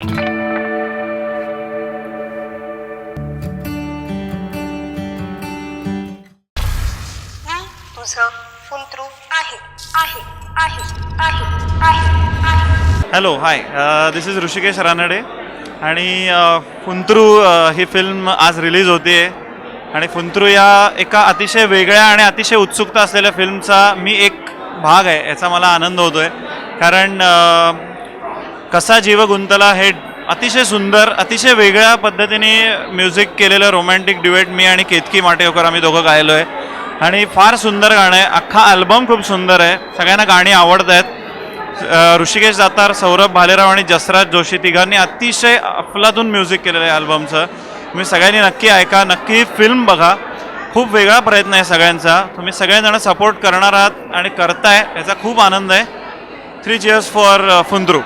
तुझं फुंतरू आहे आहे आहे आहे आहे आहे. Hello hi, this is Rishikesh Ranade आणि फुंतरू ही फिल्म आज रिलीज होते आहे आणि फुंतरू या एका अतिशय वेगळ्या आणि अतिशय उत्सुकता असलेल्या फिल्मचा मी एक भाग आहे याचा मला आनंद होतो आहे. कारण कसा जीव गुंतला हे अतिशय सुंदर अतिशय वेगळ्या पद्धतीने म्युझिक केलेलं रोमॅन्टिक ड्युएट मी आणि केतकी माटेकर आम्ही दोघं गायलो आहे आणि फार सुंदर गाणं आहे. अख्खा अल्बम खूप सुंदर आहे, सगळ्यांना गाणी आवडत आहेत. ऋषिकेश दातार, सौरभ भालेराव आणि जसराज जोशी तिघांनी अतिशय अफलातून म्युझिक केलेलं आहे अल्बमचं. तुम्ही सगळ्यांनी नक्की ऐका, नक्की फिल्म बघा. खूप वेगळा प्रयत्न आहे सगळ्यांचा. तुम्ही सगळेजण सपोर्ट करणार आहात आणि करताय याचा खूप आनंद आहे. 3 cheers फॉर फुंतरू.